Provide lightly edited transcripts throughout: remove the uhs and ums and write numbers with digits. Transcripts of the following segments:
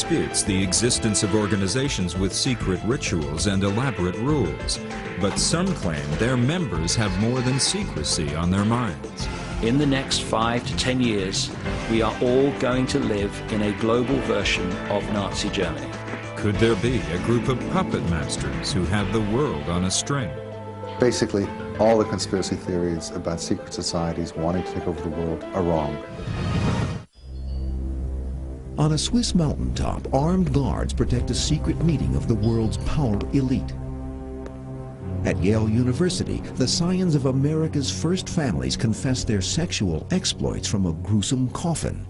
disputes the existence of organizations with secret rituals and elaborate rules, but some claim their members have more than secrecy on their minds. In the next 5 to 10 years, we are all going to live in a global version of Nazi Germany. Could there be a group of puppet masters who have the world on a string? Basically, all the conspiracy theories about secret societies wanting to take over the world are wrong. On a Swiss mountaintop, armed guards protect a secret meeting of the world's power elite. At Yale University, the scions of America's first families confess their sexual exploits from a gruesome coffin.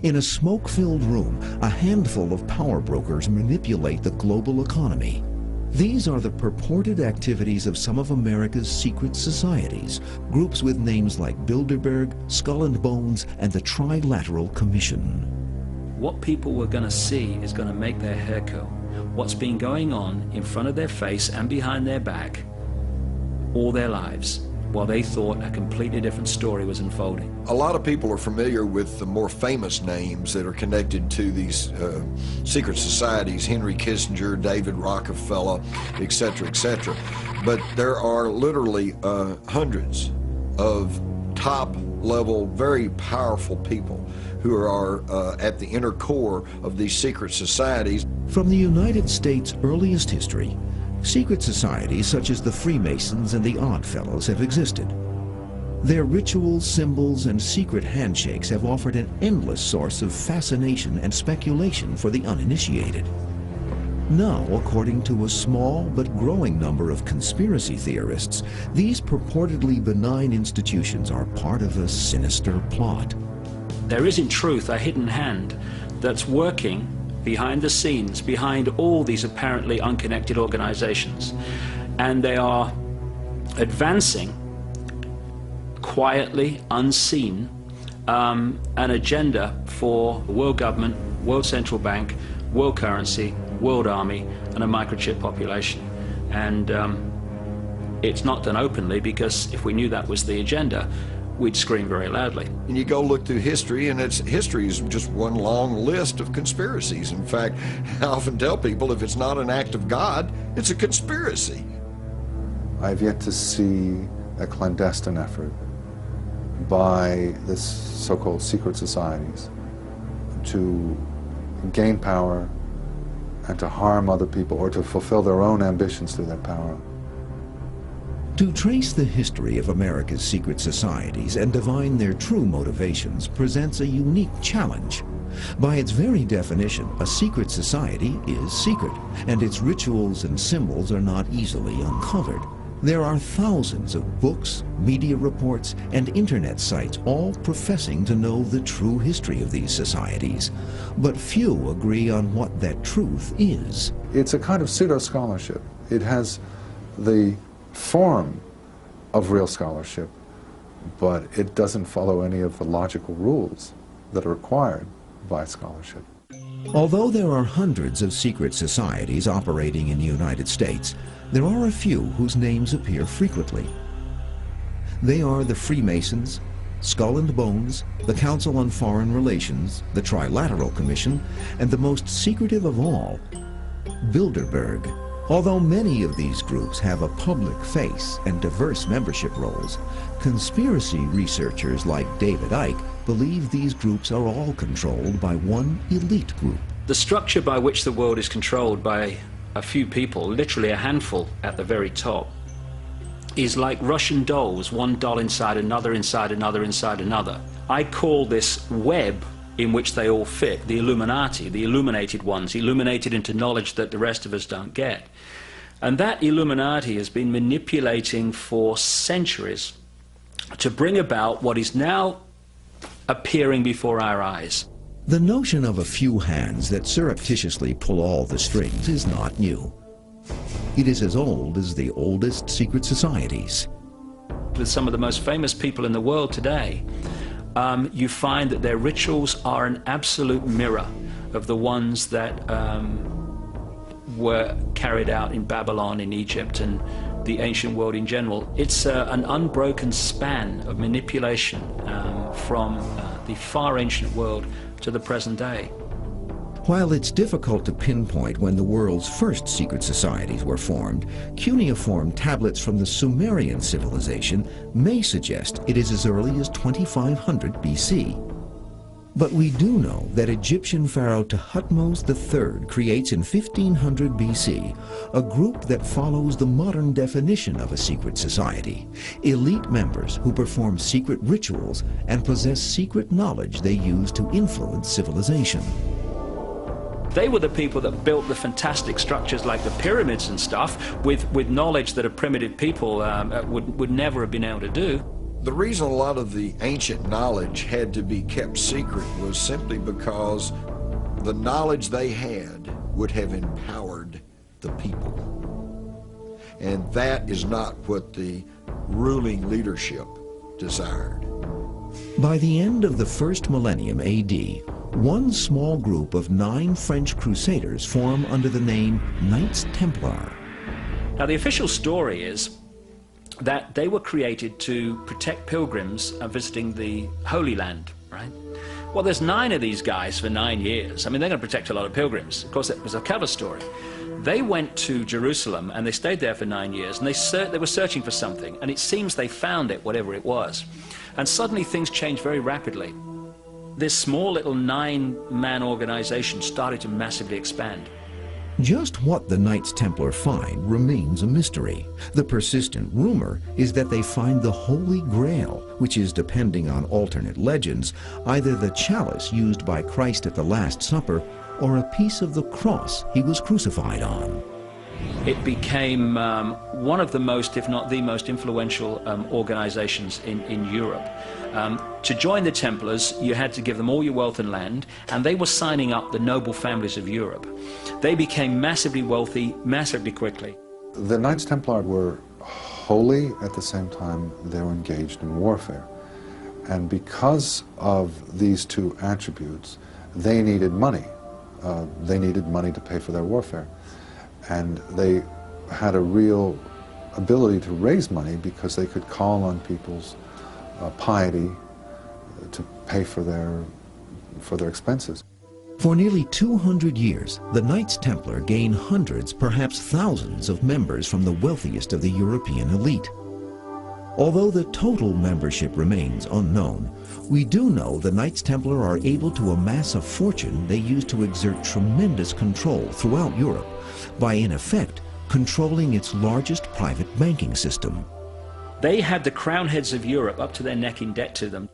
In a smoke-filled room, a handful of power brokers manipulate the global economy. These are the purported activities of some of America's secret societies, groups with names like Bilderberg, Skull and Bones, and the Trilateral Commission. What people were going to see is going to make their hair curl. What's been going on in front of their face and behind their back all their lives, while they thought a completely different story was unfolding. A lot of people are familiar with the more famous names that are connected to these secret societies, Henry Kissinger, David Rockefeller, etc., etc. But there are literally hundreds of top-level, very powerful people who are at the inner core of these secret societies. From the United States' earliest history, secret societies such as the Freemasons and the Oddfellows have existed. Their rituals, symbols, and secret handshakes have offered an endless source of fascination and speculation for the uninitiated. Now, according to a small but growing number of conspiracy theorists, these purportedly benign institutions are part of a sinister plot. There is in truth a hidden hand that's working behind the scenes, behind all these apparently unconnected organizations. And they are advancing quietly, unseen, an agenda for world government, world central bank, world currency, world army, and a microchip population. And it's not done openly, because if we knew that was the agenda, we'd scream very loudly. And you go look through history, and history is just one long list of conspiracies. In fact, I often tell people, if it's not an act of God, it's a conspiracy. I've yet to see a clandestine effort by this so-called secret societies to gain power and to harm other people or to fulfill their own ambitions through that power. To trace the history of America's secret societies and divine their true motivations presents a unique challenge. By its very definition, a secret society is secret, and its rituals and symbols are not easily uncovered. There are thousands of books, media reports, and internet sites all professing to know the true history of these societies, but few agree on what that truth is. It's a kind of pseudo-scholarship. It has the form of real scholarship, but it doesn't follow any of the logical rules that are required by scholarship. Although there are hundreds of secret societies operating in the United States, there are a few whose names appear frequently. They are the Freemasons, Skull and Bones, the Council on Foreign Relations, the Trilateral Commission, and the most secretive of all, Bilderberg. Although many of these groups have a public face and diverse membership roles, conspiracy researchers like David Icke believe these groups are all controlled by one elite group. The structure by which the world is controlled by a few people, literally a handful at the very top, is like Russian dolls, one doll inside another, inside another, inside another. I call this web in which they all fit, the Illuminati, the illuminated ones, illuminated into knowledge that the rest of us don't get. And that Illuminati has been manipulating for centuries to bring about what is now appearing before our eyes. The notion of a few hands that surreptitiously pull all the strings is not new. It is as old as the oldest secret societies. With some of the most famous people in the world today, you find that their rituals are an absolute mirror of the ones that were carried out in Babylon, in Egypt, and the ancient world in general. It's an unbroken span of manipulation from the far ancient world to the present day. While it's difficult to pinpoint when the world's first secret societies were formed, cuneiform tablets from the Sumerian civilization may suggest it is as early as 2500 BC. But we do know that Egyptian pharaoh Thutmose III creates in 1500 BC a group that follows the modern definition of a secret society: elite members who perform secret rituals and possess secret knowledge they use to influence civilization. They were the people that built the fantastic structures like the pyramids and stuff with knowledge that a primitive people would never have been able to do. The reason a lot of the ancient knowledge had to be kept secret was simply because the knowledge they had would have empowered the people. And that is not what the ruling leadership desired. By the end of the first millennium AD, one small group of 9 French crusaders form under the name Knights Templar. Now, the official story is that they were created to protect pilgrims visiting the Holy Land, right? Well, there's 9 of these guys for 9 years. I mean, they're going to protect a lot of pilgrims. Of course, it was a cover story. They went to Jerusalem and they stayed there for 9 years, and they were searching for something, and it seems they found it, whatever it was. And suddenly things changed very rapidly. This small little 9-man organization started to massively expand. Just what the Knights Templar find remains a mystery. The persistent rumor is that they find the Holy Grail, which is, depending on alternate legends, either the chalice used by Christ at the Last Supper or a piece of the cross he was crucified on. It became one of the most, if not the most influential organizations in Europe. To join the Templars, you had to give them all your wealth and land, and they were signing up the noble families of Europe. They became massively wealthy, massively quickly. The Knights Templar were holy, at the same time they were engaged in warfare. And because of these two attributes, they needed money. They needed money to pay for their warfare. And they had a real ability to raise money because they could call on people's piety to pay for their expenses. For nearly 200 years, the Knights Templar gain hundreds, perhaps thousands of members from the wealthiest of the European elite. Although the total membership remains unknown, we do know the Knights Templar are able to amass a fortune they use to exert tremendous control throughout Europe by, in effect, controlling its largest private banking system. They had the crown heads of Europe up to their neck in debt to them.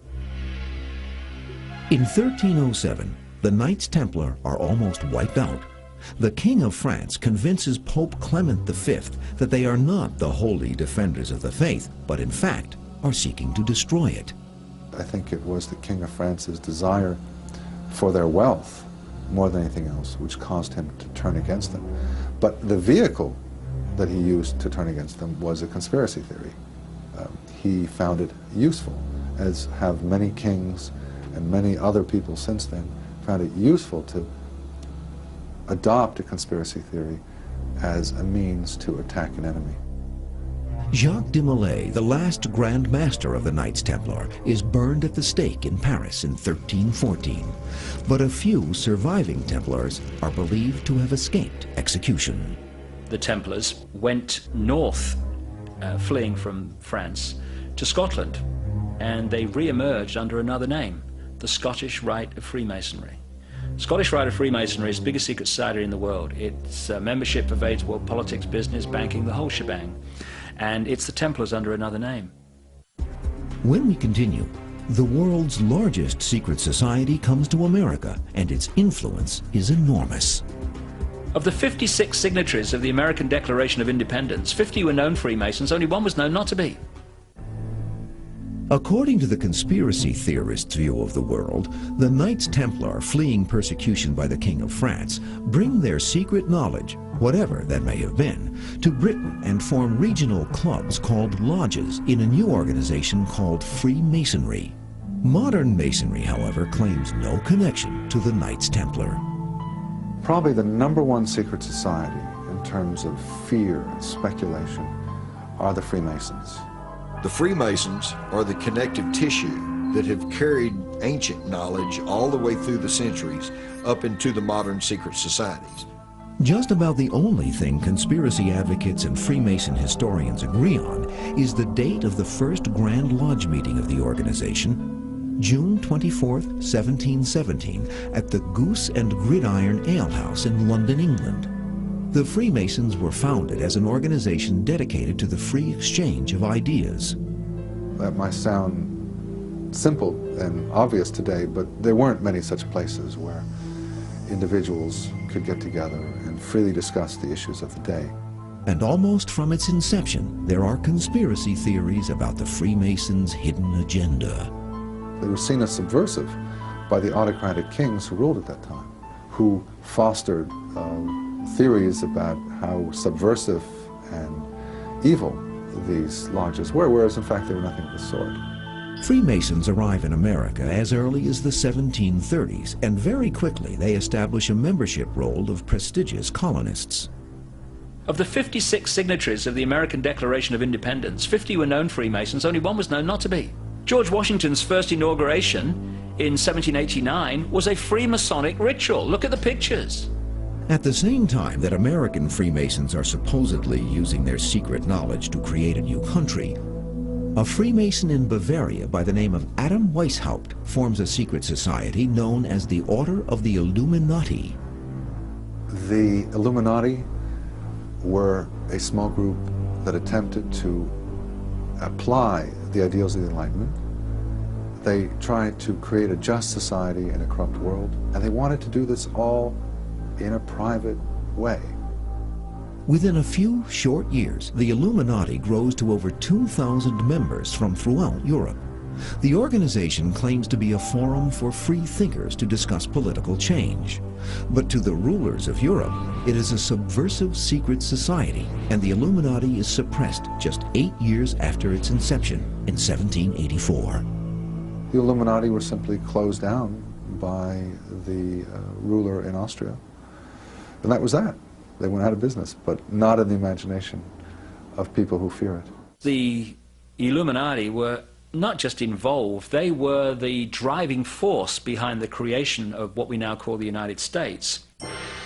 In 1307, the Knights Templar are almost wiped out. The King of France convinces Pope Clement V that they are not the holy defenders of the faith, but in fact are seeking to destroy it. I think it was the King of France's desire for their wealth more than anything else, which caused him to turn against them. But the vehicle that he used to turn against them was a conspiracy theory. He found it useful, as have many kings and many other people since then found it useful to adopt a conspiracy theory as a means to attack an enemy. Jacques de Molay, the last Grand Master of the Knights Templar, is burned at the stake in Paris in 1314. But a few surviving Templars are believed to have escaped execution. The Templars went north, fleeing from France, to Scotland, and they re-emerged under another name, the Scottish Rite of Freemasonry. Scottish Rite of Freemasonry is the biggest secret society in the world. Its membership pervades world politics, business, banking, the whole shebang. And it's the Templars under another name. When we continue, the world's largest secret society comes to America, and its influence is enormous. Of the 56 signatories of the American Declaration of Independence, 50 were known Freemasons, only one was known not to be. According to the conspiracy theorists' view of the world, the Knights Templar, fleeing persecution by the King of France, bring their secret knowledge, whatever that may have been, to Britain and form regional clubs called lodges in a new organization called Freemasonry. Modern Masonry, however, claims no connection to the Knights Templar. Probably the #1 secret society in terms of fear and speculation are the Freemasons. The Freemasons are the connective tissue that have carried ancient knowledge all the way through the centuries up into the modern secret societies. Just about the only thing conspiracy advocates and Freemason historians agree on is the date of the first Grand Lodge meeting of the organization, June 24th, 1717, at the Goose and Gridiron Ale House in London, England. The Freemasons were founded as an organization dedicated to the free exchange of ideas. That might sound simple and obvious today, but there weren't many such places where individuals could get together and freely discuss the issues of the day. And almost from its inception, there are conspiracy theories about the Freemasons' hidden agenda. They were seen as subversive by the autocratic kings who ruled at that time, who fostered theories about how subversive and evil these lodges were, whereas in fact they were nothing of the sort. Freemasons arrive in America as early as the 1730s, and very quickly they establish a membership roll of prestigious colonists. Of the 56 signatories of the American Declaration of Independence, 50 were known Freemasons, only one was known not to be. George Washington's first inauguration in 1789 was a Freemasonic ritual. Look at the pictures. At the same time that American Freemasons are supposedly using their secret knowledge to create a new country, a Freemason in Bavaria by the name of Adam Weishaupt forms a secret society known as the Order of the Illuminati. The Illuminati were a small group that attempted to apply the ideals of the Enlightenment. They tried to create a just society in a corrupt world, and they wanted to do this all in a private way. Within a few short years, the Illuminati grows to over 2,000 members from throughout Europe. The organization claims to be a forum for free thinkers to discuss political change. But to the rulers of Europe, it is a subversive secret society, and the Illuminati is suppressed just 8 years after its inception in 1784. The Illuminati were simply closed down by the ruler in Austria, and that was that. They went out of business, but not in the imagination of people who fear it. The Illuminati were not just involved, they were the driving force behind the creation of what we now call the United States.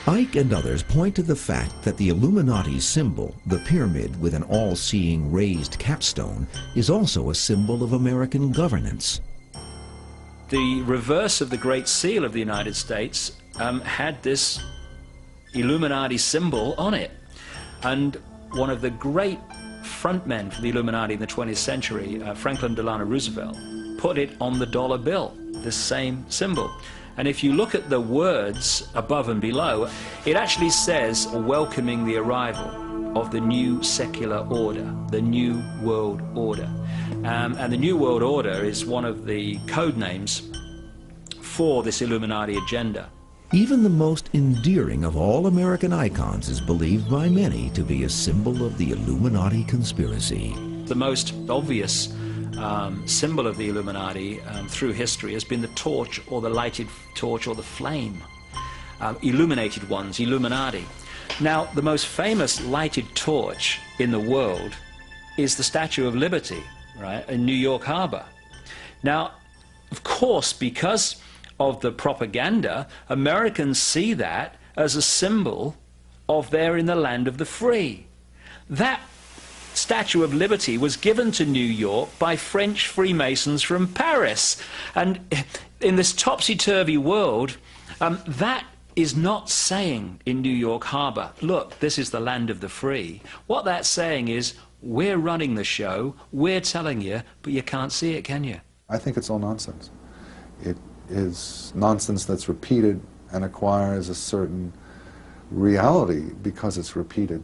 Ike and others point to the fact that the Illuminati's symbol, the pyramid with an all-seeing raised capstone, is also a symbol of American governance. The reverse of the Great Seal of the United States had this Illuminati symbol on it. And one of the great frontmen for the Illuminati in the 20th century, Franklin Delano Roosevelt, put it on the dollar bill, this same symbol. And if you look at the words above and below, it actually says, welcoming the arrival of the new secular order, the New World Order. And the New World Order is one of the code names for this Illuminati agenda. Even the most endearing of all American icons is believed by many to be a symbol of the Illuminati conspiracy. The most obvious symbol of the Illuminati through history has been the torch, or the lighted torch, or the flame. Illuminated ones, Illuminati. Now, the most famous lighted torch in the world is the Statue of Liberty, right, in New York Harbor. Now, of course, because of the propaganda, Americans see that as a symbol of they're in the land of the free. That Statue of Liberty was given to New York by French Freemasons from Paris. And in this topsy-turvy world, that is not saying in New York Harbor, look, this is the land of the free. What that's saying is, we're running the show, we're telling you, but you can't see it, can you? I think it's all nonsense. It is nonsense that's repeated and acquires a certain reality because it's repeated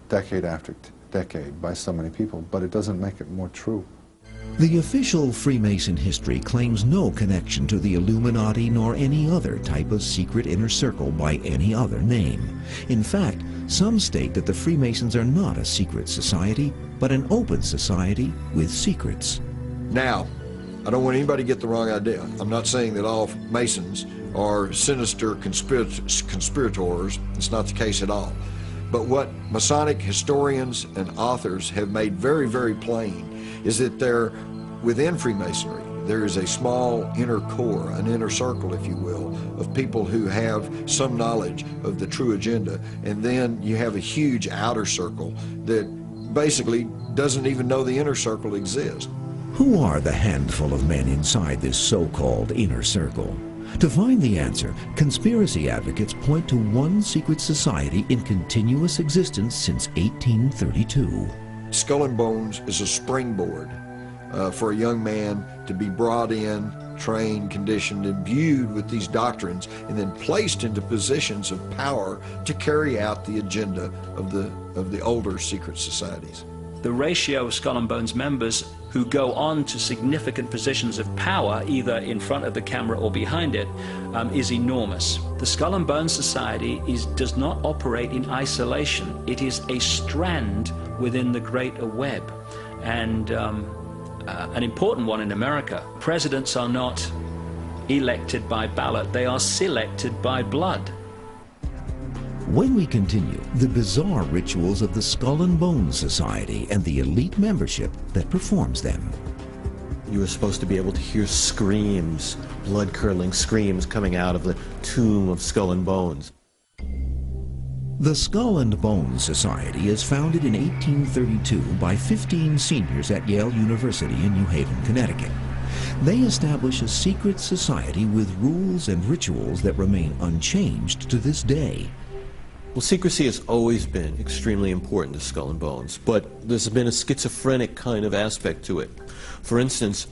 decade after decade by so many people, but it doesn't make it more true. The official Freemason history claims no connection to the Illuminati nor any other type of secret inner circle by any other name. In fact, some state that the Freemasons are not a secret society, but an open society with secrets. Now, I don't want anybody to get the wrong idea. I'm not saying that all Masons are sinister conspirators. It's not the case at all. But what Masonic historians and authors have made very, very plain is that they're within Freemasonry, There is a small inner core, an inner circle, if you will, of people who have some knowledge of the true agenda. And then you have a huge outer circle that basically doesn't even know the inner circle exists. Who are the handful of men inside this so-called inner circle? To find the answer, conspiracy advocates point to one secret society in continuous existence since 1832. Skull and Bones is a springboard for a young man to be brought in, trained, conditioned, imbued with these doctrines, and then placed into positions of power to carry out the agenda of the older secret societies. The ratio of Skull and Bones members who go on to significant positions of power, either in front of the camera or behind it, is enormous. The Skull and Bones Society does not operate in isolation. It is a strand within the greater web, and an important one in America. Presidents are not elected by ballot, they are selected by blood. When we continue, the bizarre rituals of the Skull and Bones Society and the elite membership that performs them. You were supposed to be able to hear screams, blood-curdling screams coming out of the tomb of Skull and Bones. The Skull and Bones Society is founded in 1832 by 15 seniors at Yale University in New Haven, Connecticut. They establish a secret society with rules and rituals that remain unchanged to this day. Well, secrecy has always been extremely important to Skull and Bones, but there's been a schizophrenic kind of aspect to it. For instance,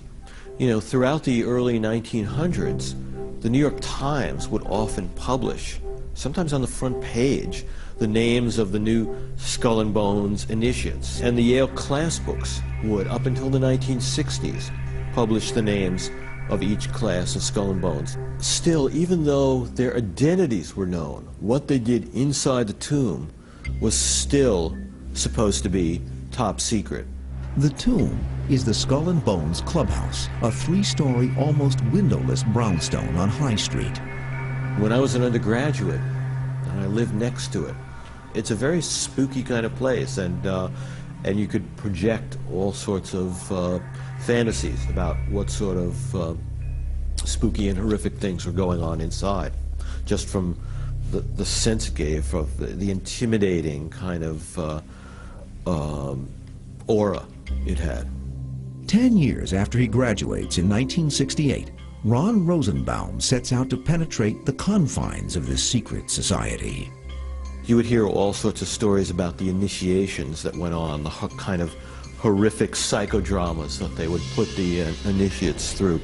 throughout the early 1900s, the New York Times would often publish, sometimes on the front page, the names of the new Skull and Bones initiates. And the Yale class books would, up until the 1960s, publish the names of each class of Skull and Bones. Still, even though their identities were known, what they did inside the tomb was still supposed to be top secret. The tomb is the Skull and Bones Clubhouse, a three-story, almost windowless brownstone on High Street. When I was an undergraduate, and I lived next to it, it's a very spooky kind of place, and you could project all sorts of fantasies about what sort of spooky and horrific things were going on inside, just from the sense it gave of the intimidating kind of aura it had. 10 years after he graduates in 1968, Ron Rosenbaum sets out to penetrate the confines of this secret society. You would hear all sorts of stories about the initiations that went on, the kind of horrific psychodramas that they would put the initiates through.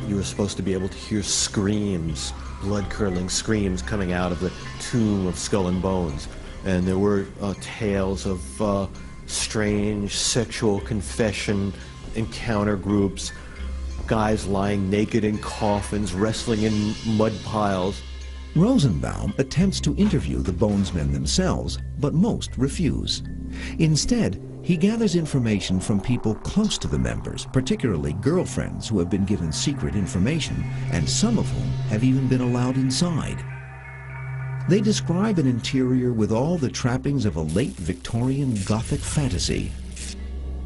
You were supposed to be able to hear screams, blood-curdling screams coming out of the tomb of Skull and Bones. And there were tales of strange sexual confession encounter groups, guys lying naked in coffins, wrestling in mud piles. Rosenbaum attempts to interview the Bonesmen themselves, but most refuse. Instead, he gathers information from people close to the members, particularly girlfriends who have been given secret information, and some of whom have even been allowed inside. They describe an interior with all the trappings of a late Victorian Gothic fantasy.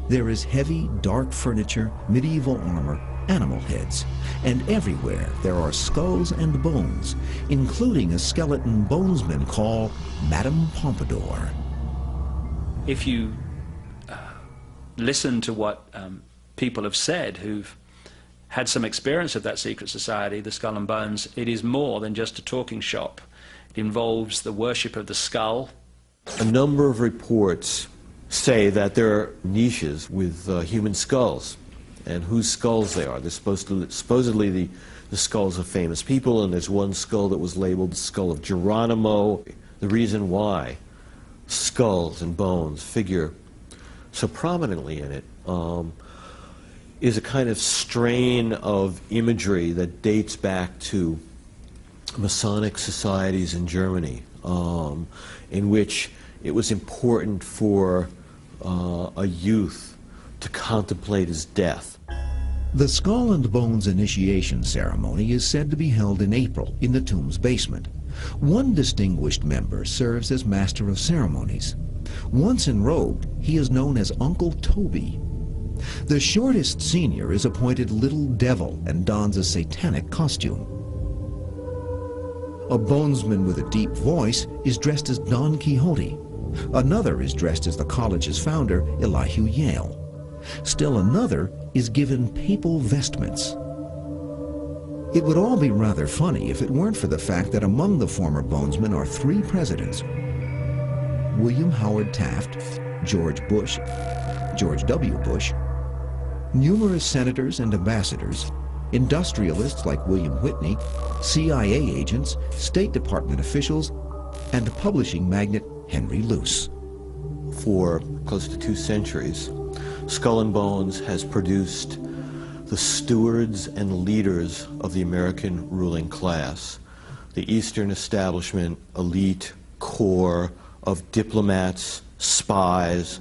There is heavy, dark furniture, medieval armor, animal heads, and everywhere there are skulls and bones, including a skeleton bonesman called Madame Pompadour. If you listen to what people have said who've had some experience of that secret society, the Skull and Bones, it is more than just a talking shop. It involves the worship of the skull. A number of reports say that there are niches with human skulls, and whose skulls they are. They're supposedly the skulls of famous people, and there's one skull that was labeled the skull of Geronimo. The reason why skulls and bones figure so prominently in it is a kind of strain of imagery that dates back to Masonic societies in Germany, in which it was important for a youth to contemplate his death. The Skull and Bones initiation ceremony is said to be held in April in the tomb's basement. One distinguished member serves as master of ceremonies. Once enrobed, he is known as Uncle Toby. The shortest senior is appointed Little Devil and dons a satanic costume. A bonesman with a deep voice is dressed as Don Quixote. Another is dressed as the college's founder, Elihu Yale. Still another is given papal vestments. It would all be rather funny if it weren't for the fact that among the former bonesmen are 3 presidents: William Howard Taft, George Bush, George W. Bush, numerous senators and ambassadors, industrialists like William Whitney, CIA agents, State Department officials, and publishing magnate Henry Luce. For close to 2 centuries, Skull and Bones has produced the stewards and leaders of the American ruling class, the Eastern establishment, elite core of diplomats, spies,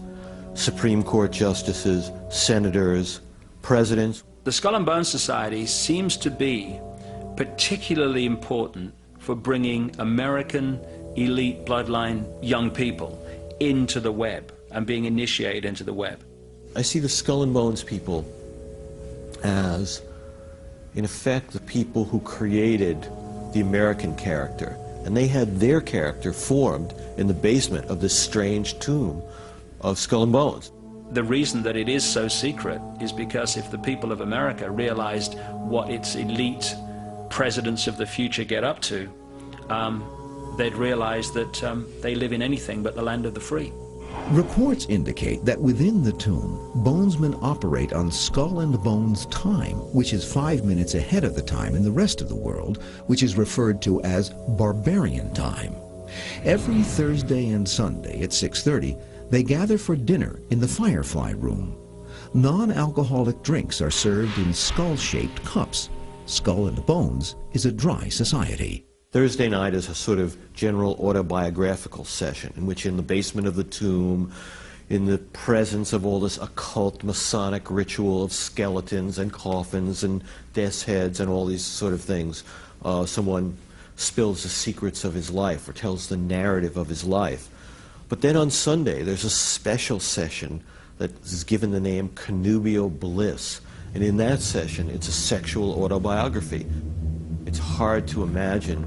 Supreme Court justices, senators, presidents. The Skull and Bones Society seems to be particularly important for bringing American elite bloodline young people into the web and being initiated into the web. I see the Skull and Bones people as, in effect, the people who created the American character. And they had their character formed in the basement of this strange tomb of Skull and Bones. The reason that it is so secret is because if the people of America realized what its elite presidents of the future get up to, they'd realize that they live in anything but the land of the free. Reports indicate that within the tomb, bonesmen operate on Skull and Bones time, which is 5 minutes ahead of the time in the rest of the world, which is referred to as barbarian time. Every Thursday and Sunday at 6:30, they gather for dinner in the Firefly Room. Non-alcoholic drinks are served in skull-shaped cups. Skull and Bones is a dry society. Thursday night is a sort of general autobiographical session in which, in the basement of the tomb, in the presence of all this occult Masonic ritual of skeletons and coffins and death's heads and all these sort of things, someone spills the secrets of his life or tells the narrative of his life. But then on Sunday, there's a special session that is given the name Connubial Bliss. And in that session, it's a sexual autobiography. It's hard to imagine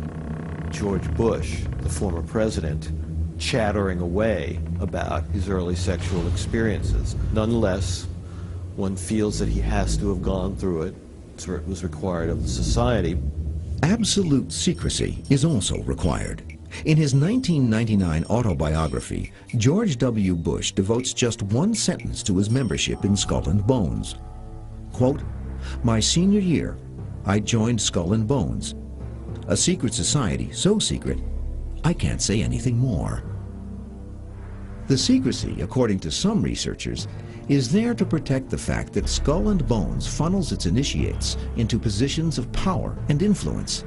George Bush, the former president, chattering away about his early sexual experiences. Nonetheless, one feels that he has to have gone through it. It was required of the society. Absolute secrecy is also required. In his 1999 autobiography, George W. Bush devotes just 1 sentence to his membership in Skull and Bones. Quote, "My senior year, I joined Skull and Bones, a secret society so secret, I can't say anything more." The secrecy, according to some researchers, is there to protect the fact that Skull and Bones funnels its initiates into positions of power and influence.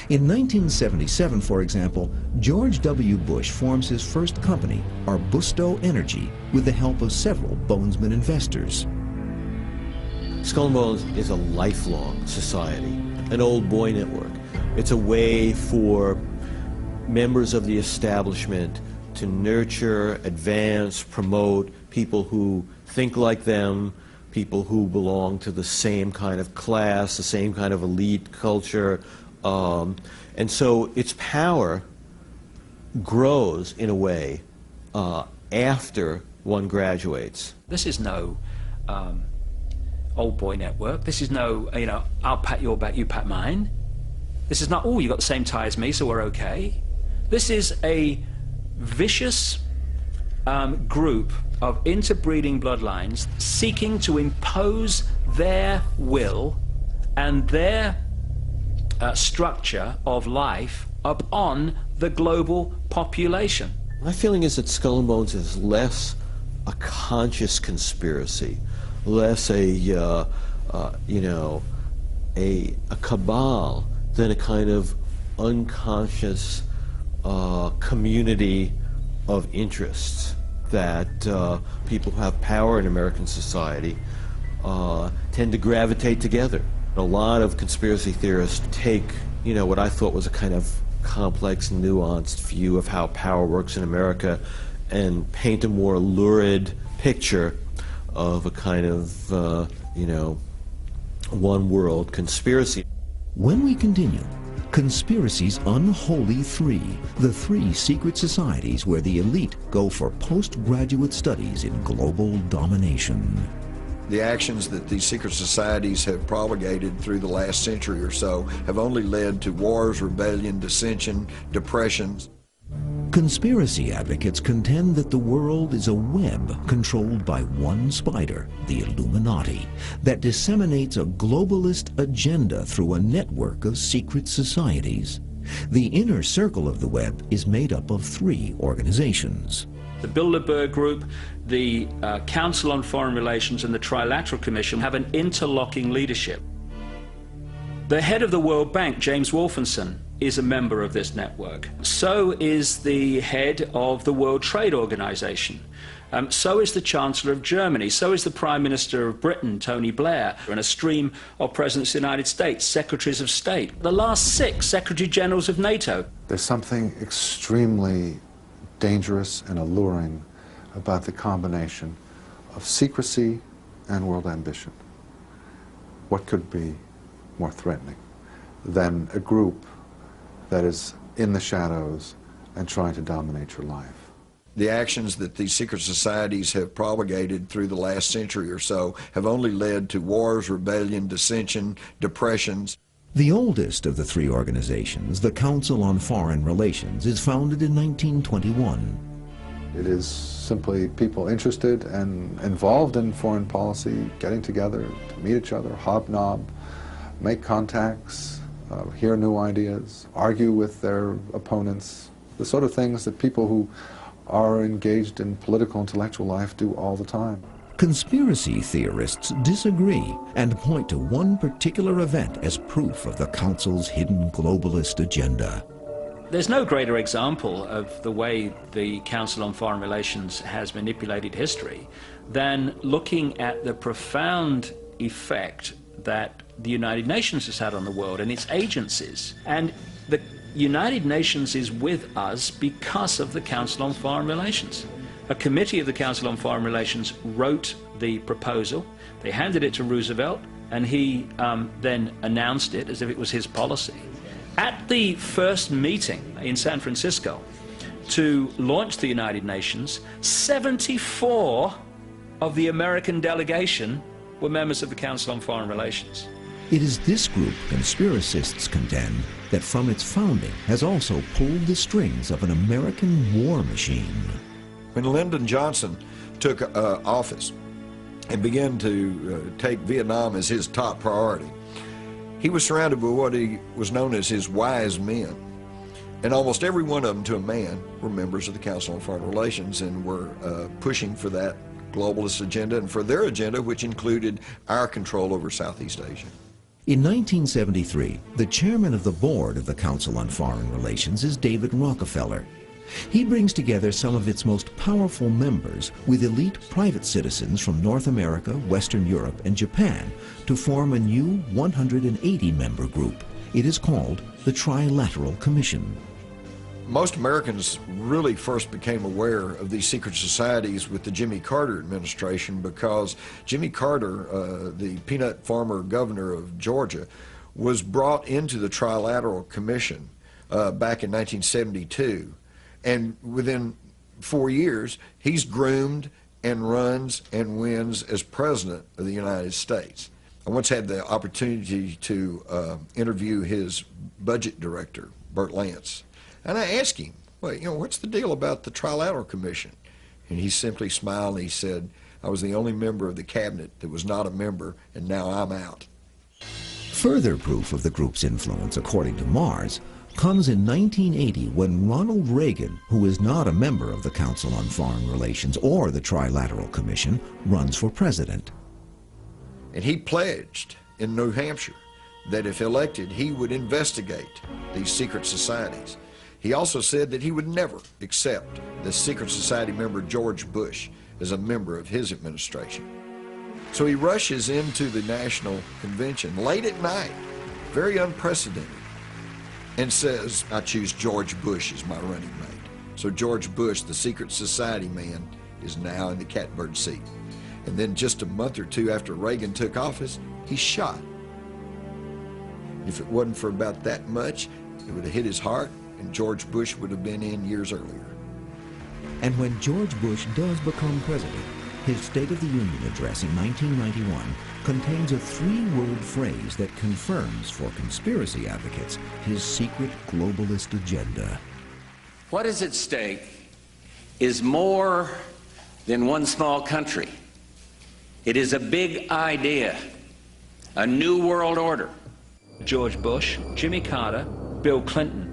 In 1977, for example, George W. Bush forms his first company, Arbusto Energy, with the help of several Bonesman investors. Skull and Bones is a lifelong society, an old boy network. It's a way for members of the establishment to nurture, advance, promote people who think like them, people who belong to the same kind of class, the same kind of elite culture. And so its power grows in a way after one graduates. This is no old boy network. This is no, I'll pat your back, you pat mine. This is not, oh, you got the same tie as me, so we're okay. This is a vicious group of interbreeding bloodlines seeking to impose their will and their structure of life upon the global population. My feeling is that Skull and Bones is less a conscious conspiracy, less a cabal than a kind of unconscious community of interests that people who have power in American society tend to gravitate together. A lot of conspiracy theorists take, what I thought was a kind of complex, nuanced view of how power works in America and paint a more lurid picture of a kind of, you know, one world conspiracy. When we continue, Conspiracy's Unholy Three, the three secret societies where the elite go for postgraduate studies in global domination. The actions that these secret societies have propagated through the last century or so have only led to wars, rebellion, dissension, depressions. Conspiracy advocates contend that the world is a web controlled by one spider, the Illuminati, that disseminates a globalist agenda through a network of secret societies. The inner circle of the web is made up of three organizations. The Bilderberg Group, the Council on Foreign Relations, and the Trilateral Commission have an interlocking leadership. The head of the World Bank, James Wolfensohn, is a member of this network. So is the head of the World Trade Organization. So is the Chancellor of Germany. So is the Prime Minister of Britain, Tony Blair, and a stream of Presidents of the United States, Secretaries of State, the last 6 Secretary Generals of NATO. There's something extremely dangerous and alluring about the combination of secrecy and world ambition. What could be more threatening than a group that is in the shadows and trying to dominate your life? The actions that these secret societies have propagated through the last century or so have only led to wars, rebellion, dissension, depressions. The oldest of the three organizations, the Council on Foreign Relations, is founded in 1921. It is simply people interested and involved in foreign policy getting together to meet each other, hobnob, make contacts, hear new ideas, argue with their opponents, the sort of things that people who are engaged in political intellectual life do all the time. Conspiracy theorists disagree and point to one particular event as proof of the Council's hidden globalist agenda. There's no greater example of the way the Council on Foreign Relations has manipulated history than looking at the profound effect that the United Nations has had on the world and its agencies. And the United Nations is with us because of the Council on Foreign Relations. A committee of the Council on Foreign Relations wrote the proposal. They handed it to Roosevelt, and he then announced it as if it was his policy. At the first meeting in San Francisco to launch the United Nations, 74 of the American delegation were members of the Council on Foreign Relations. It is this group, conspiracists contend, that from its founding has also pulled the strings of an American war machine. When Lyndon Johnson took office and began to take Vietnam as his top priority, he was surrounded by what he was known as his wise men. And almost every one of them, to a man, were members of the Council on Foreign Relations and were pushing for that globalist agenda and for their agenda, which included our control over Southeast Asia. In 1973, the chairman of the board of the Council on Foreign Relations is David Rockefeller. He brings together some of its most powerful members with elite private citizens from North America, Western Europe, and Japan to form a new 180-member group. It is called the Trilateral Commission. Most Americans really first became aware of these secret societies with the Jimmy Carter administration because Jimmy Carter, the peanut farmer governor of Georgia, was brought into the Trilateral Commission back in 1972. And within 4 years, he's groomed and runs and wins as president of the United States. I once had the opportunity to interview his budget director, Bert Lance. And I asked him, well, you know, what's the deal about the Trilateral Commission? And he simply smiled and he said, I was the only member of the cabinet that was not a member, and now I'm out. Further proof of the group's influence, according to Mars, comes in 1980 when Ronald Reagan, who is not a member of the Council on Foreign Relations or the Trilateral Commission, runs for president. And he pledged in New Hampshire that if elected, he would investigate these secret societies. He also said that he would never accept the secret society member George Bush as a member of his administration. So he rushes into the National Convention late at night, very unprecedented, and says, I choose George Bush as my running mate. So George Bush, the secret society man, is now in the catbird seat. And then just a month or two after Reagan took office, he's shot. If it wasn't for about that much, it would have hit his heart, and George Bush would have been in years earlier. And when George Bush does become president, his State of the Union address in 1991 contains a three-word phrase that confirms for conspiracy advocates his secret globalist agenda. What is at stake is more than one small country. It is a big idea, a new world order. George Bush, Jimmy Carter, Bill Clinton.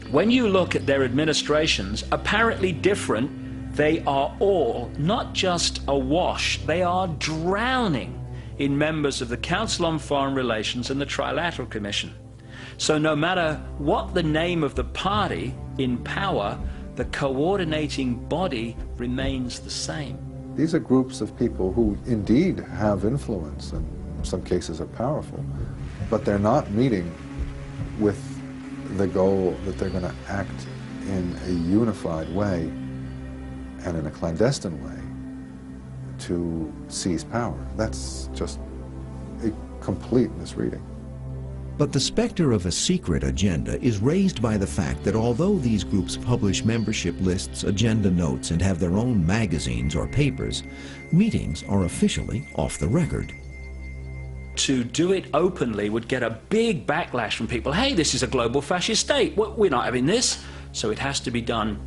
When you look at their administrations, apparently different, they are all not just awash, they are drowning in members of the Council on Foreign Relations and the Trilateral Commission. So no matter what the name of the party in power, the coordinating body remains the same. These are groups of people who indeed have influence and in some cases are powerful, but they're not meeting with the goal that they're going to act in a unified way and in a clandestine way to seize power. That's just a complete misreading. But the specter of a secret agenda is raised by the fact that although these groups publish membership lists, agenda notes, and have their own magazines or papers, meetings are officially off the record. To do it openly would get a big backlash from people. Hey, this is a global fascist state. We're not having this. So it has to be done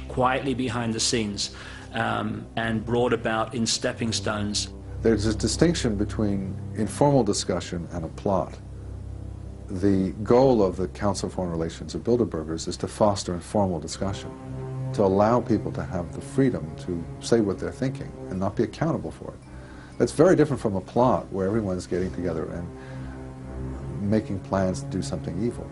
quietly behind the scenes and brought about in stepping stones. There's a distinction between informal discussion and a plot. The goal of the Council on Foreign Relations of Bilderbergers is to foster informal discussion, to allow people to have the freedom to say what they're thinking and not be accountable for it. That's very different from a plot where everyone's getting together and making plans to do something evil.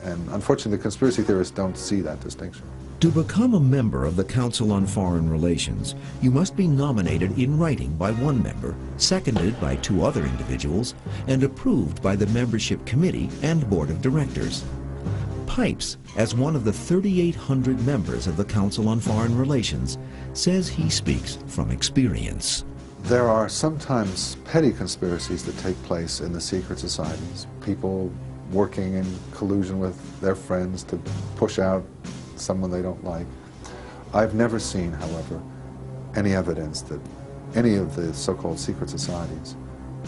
And unfortunately, the conspiracy theorists don't see that distinction. To become a member of the Council on Foreign Relations, you must be nominated in writing by one member, seconded by two other individuals, and approved by the membership committee and board of directors. Pipes, as one of the 3,800 members of the Council on Foreign Relations, says he speaks from experience. There are sometimes petty conspiracies that take place in the secret societies. People working in collusion with their friends to push out someone they don't like. I've never seen, however, any evidence that any of the so-called secret societies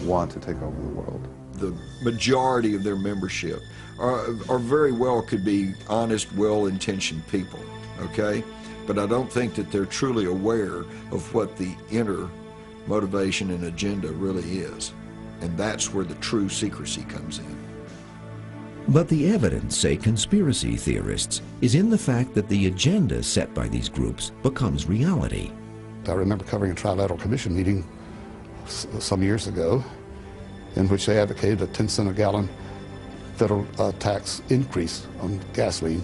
want to take over the world. The majority of their membership are very well could be honest, well-intentioned people, okay? But I don't think that they're truly aware of what the inner motivation and agenda really is. And that's where the true secrecy comes in. But the evidence, say conspiracy theorists, is in the fact that the agenda set by these groups becomes reality. I remember covering a Trilateral Commission meeting some years ago in which they advocated a 10-cent a gallon federal tax increase on gasoline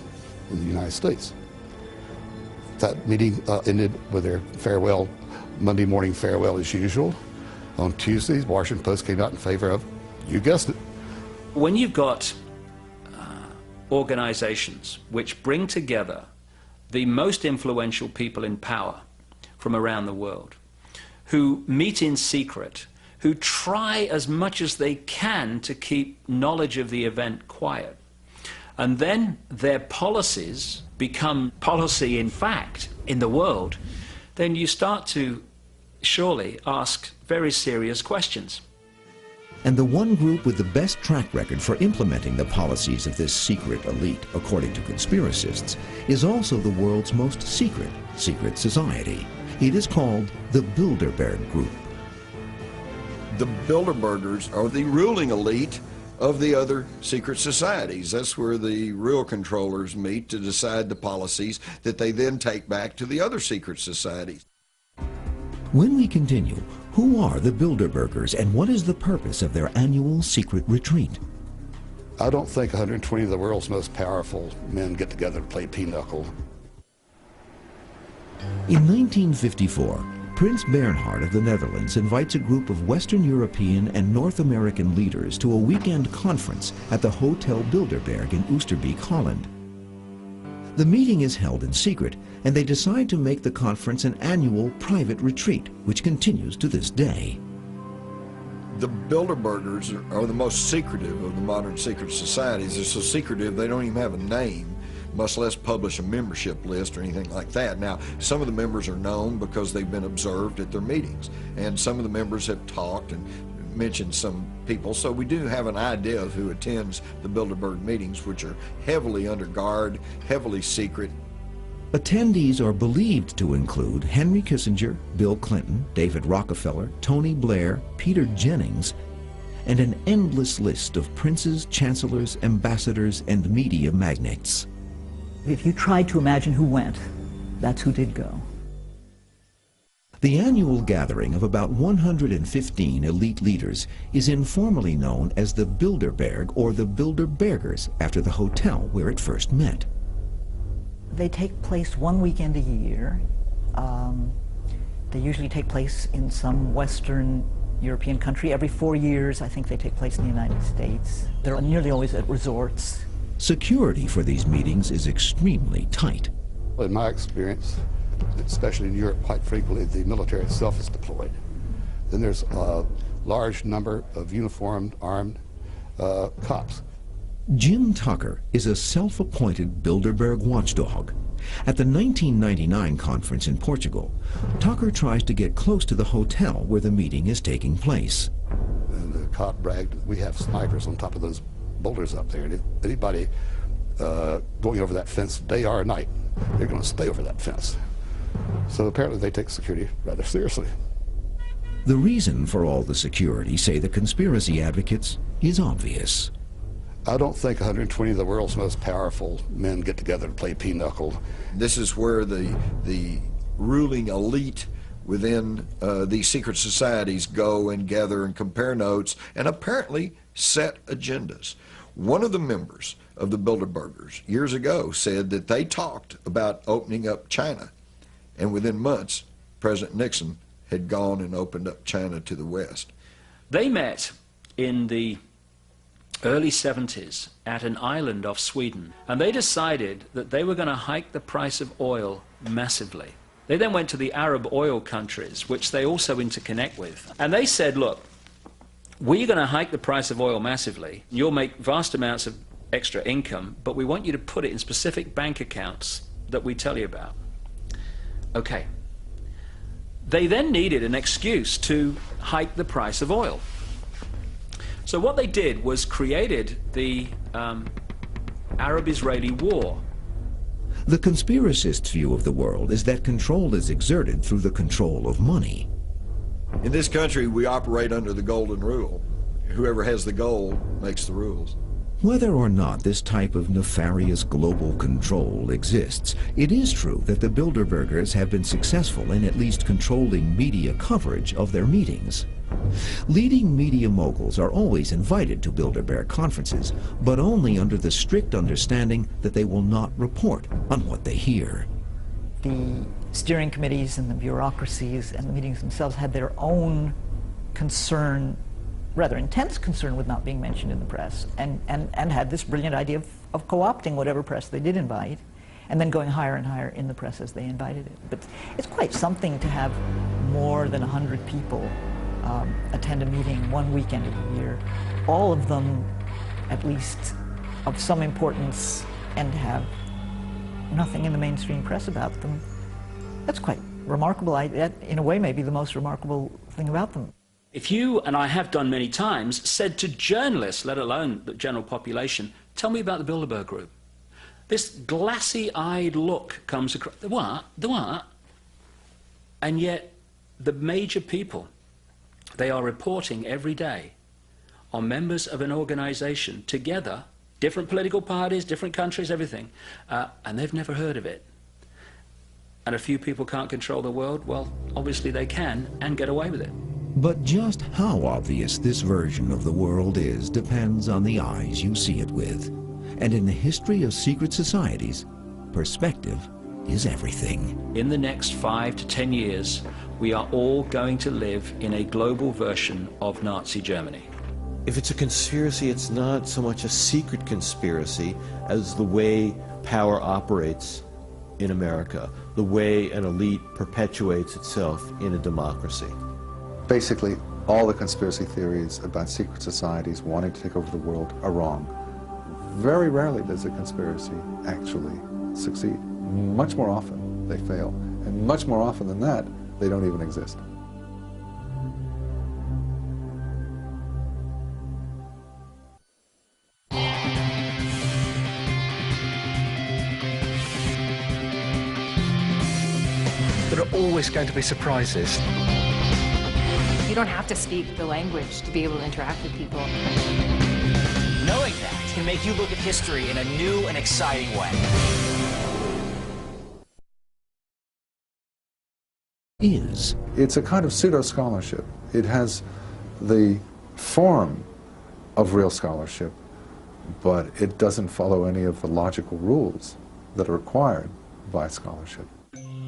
in the United States. That meeting ended with their farewell, Monday morning farewell as usual. On Tuesday, the Washington Post came out in favor of, you guessed it. When you've got organizations which bring together the most influential people in power from around the world, who meet in secret, who try as much as they can to keep knowledge of the event quiet, and then their policies become policy in fact in the world, then you start to surely ask very serious questions. And the one group with the best track record for implementing the policies of this secret elite, according to conspiracists, is also the world's most secret society. It is called the Bilderberg Group. The Bilderbergers are the ruling elite of the other secret societies. That's where the real controllers meet to decide the policies that they then take back to the other secret societies. When we continue, who are the Bilderbergers and what is the purpose of their annual secret retreat? I don't think 120 of the world's most powerful men get together to play pinochle. In 1954, Prince Bernhard of the Netherlands invites a group of Western European and North American leaders to a weekend conference at the Hotel Bilderberg in Oosterbeek, Holland. The meeting is held in secret, and they decide to make the conference an annual private retreat, which continues to this day. The Bilderbergers are the most secretive of the modern secret societies. They're so secretive they don't even have a name, much less publish a membership list or anything like that. Now, some of the members are known because they've been observed at their meetings, and some of the members have talked and mentioned some people, so we do have an idea of who attends the Bilderberg meetings, which are heavily under guard, heavily secret. Attendees are believed to include Henry Kissinger, Bill Clinton, David Rockefeller, Tony Blair, Peter Jennings, and an endless list of princes, chancellors, ambassadors, and media magnates. If you try to imagine who went, that's who did go. The annual gathering of about 115 elite leaders is informally known as the Bilderberg or the Bilderbergers, after the hotel where it first met. They take place one weekend a year. They usually take place in some Western European country. Every 4 years, I think they take place in the United States. They're nearly always at resorts. Security for these meetings is extremely tight. In my experience, especially in Europe, quite frequently the military itself is deployed. Then there's a large number of uniformed, armed cops. Jim Tucker is a self-appointed Bilderberg watchdog. At the 1999 conference in Portugal, Tucker tries to get close to the hotel where the meeting is taking place. And the cop bragged, we have snipers on top of those boulders up there. And anybody going over that fence day or night, they're going to stay over that fence. So apparently they take security rather seriously. The reason for all the security, say the conspiracy advocates, is obvious. I don't think 120 of the world's most powerful men get together to play pinochle. This is where the ruling elite within these secret societies go and gather and compare notes and apparently set agendas. One of the members of the Bilderbergers years ago said that they talked about opening up China, and within months, President Nixon had gone and opened up China to the West. They met in the early 70s at an island off Sweden, and they decided that they were going to hike the price of oil massively. They then went to the Arab oil countries, which they also interconnect with, and they said, look, we're going to hike the price of oil massively. You'll make vast amounts of extra income, but we want you to put it in specific bank accounts that we tell you about. Okay. They then needed an excuse to hike the price of oil. So what they did was created the Arab-Israeli war. The conspiracist's view of the world is that control is exerted through the control of money. In this country, we operate under the golden rule. Whoever has the gold makes the rules. Whether or not this type of nefarious global control exists, it is true that the Bilderbergers have been successful in at least controlling media coverage of their meetings. Leading media moguls are always invited to Bilderberg conferences, but only under the strict understanding that they will not report on what they hear. The steering committees and the bureaucracies and the meetings themselves had their own concern, rather intense concern, with not being mentioned in the press, and had this brilliant idea of co-opting whatever press they did invite, and then going higher and higher in the press as they invited it. But it's quite something to have more than 100 people attend a meeting one weekend of the year, all of them at least of some importance, and have nothing in the mainstream press about them. That's quite remarkable. That, in a way, may be the most remarkable thing about them. If you, and I have done many times, said to journalists, let alone the general population, tell me about the Bilderberg Group, this glassy-eyed look comes across. The what? The what? And yet, the major people, they are reporting every day on members of an organization together, different political parties, different countries, everything, and they've never heard of it. And a few people can't control the world. Well, obviously they can, and get away with it. But just how obvious this version of the world is depends on the eyes you see it with. And in the history of secret societies, perspective is everything. In the next 5 to 10 years, we are all going to live in a global version of Nazi Germany. If it's a conspiracy, it's not so much a secret conspiracy as the way power operates in America, the way an elite perpetuates itself in a democracy. Basically, all the conspiracy theories about secret societies wanting to take over the world are wrong. Very rarely does a conspiracy actually succeed. Much more often they fail. And much more often than that, they don't even exist. There are always going to be surprises. You don't have to speak the language to be able to interact with people. Knowing that can make you look at history in a new and exciting way. It's a kind of pseudo-scholarship. It has the form of real scholarship, but it doesn't follow any of the logical rules that are required by scholarship.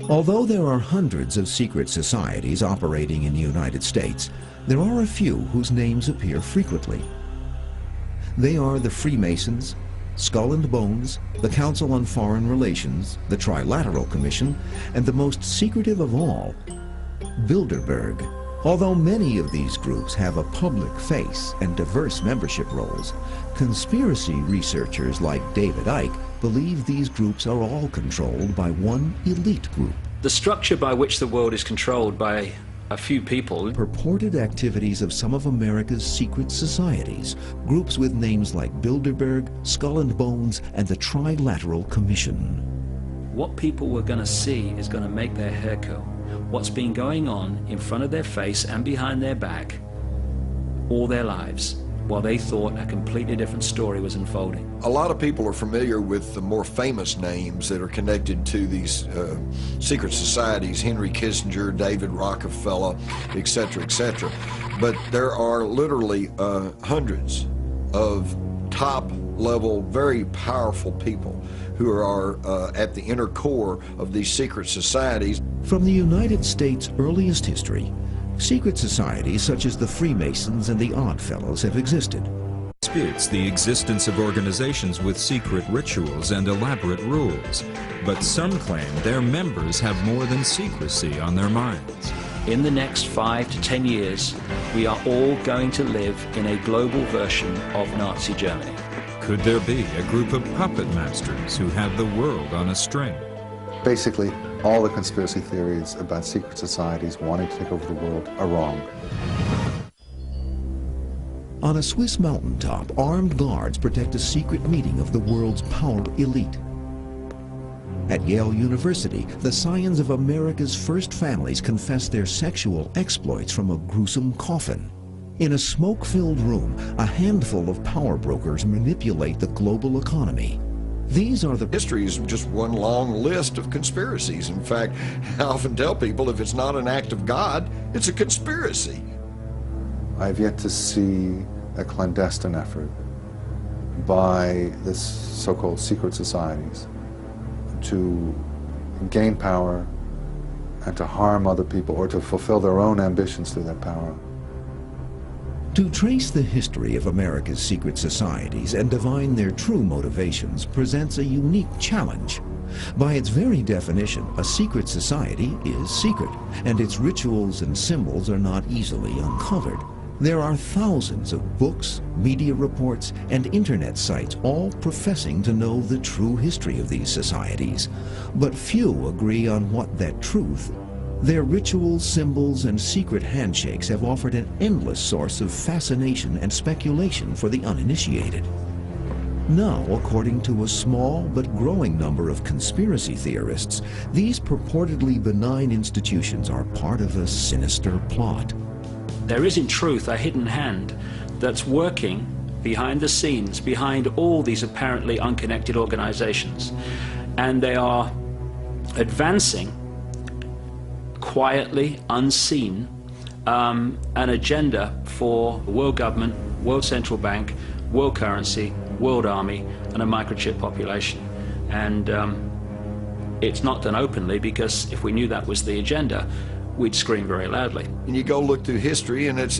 Although there are hundreds of secret societies operating in the United States, there are a few whose names appear frequently. They are the Freemasons, Skull and Bones, the Council on Foreign Relations, the Trilateral Commission, and the most secretive of all, Bilderberg. Although many of these groups have a public face and diverse membership roles, conspiracy researchers like David Icke believe these groups are all controlled by one elite group. The structure by which the world is controlled by a few people. Purported activities of some of America's secret societies, groups with names like Bilderberg, Skull and Bones, and the Trilateral Commission. What people were going to see is going to make their hair curl. What's been going on in front of their face and behind their back all their lives, while they thought a completely different story was unfolding. A lot of people are familiar with the more famous names that are connected to these secret societies, Henry Kissinger, David Rockefeller, etc., etc. But there are literally hundreds of top-level, very powerful people who are at the inner core of these secret societies. From the United States' earliest history, secret societies such as the Freemasons and the Odd Fellows have existed. Disputes the existence of organizations with secret rituals and elaborate rules, but some claim their members have more than secrecy on their minds. In the next 5 to 10 years, we are all going to live in a global version of Nazi Germany. Could there be a group of puppet masters who have the world on a string? Basically, all the conspiracy theories about secret societies wanting to take over the world are wrong. On a Swiss mountaintop, armed guards protect a secret meeting of the world's power elite. At Yale University, the scions of America's first families confess their sexual exploits from a gruesome coffin. In a smoke-filled room, a handful of power brokers manipulate the global economy. These are the... History is just one long list of conspiracies. In fact, I often tell people if it's not an act of God, it's a conspiracy. I've yet to see a clandestine effort by this so-called secret societies to gain power and to harm other people or to fulfill their own ambitions through that power. To trace the history of America's secret societies and divine their true motivations presents a unique challenge. By its very definition, a secret society is secret, and its rituals and symbols are not easily uncovered. There are thousands of books, media reports, and internet sites all professing to know the true history of these societies, but few agree on what that truth is. Their rituals, symbols, and secret handshakes have offered an endless source of fascination and speculation for the uninitiated. Now, according to a small but growing number of conspiracy theorists, these purportedly benign institutions are part of a sinister plot. There is in truth a hidden hand that's working behind the scenes, behind all these apparently unconnected organizations. And they are advancing quietly, unseen, an agenda for world government, world central bank, world currency, world army, and a microchip population. And it's not done openly, because if we knew that was the agenda, we'd scream very loudly. And you go look through history, and it's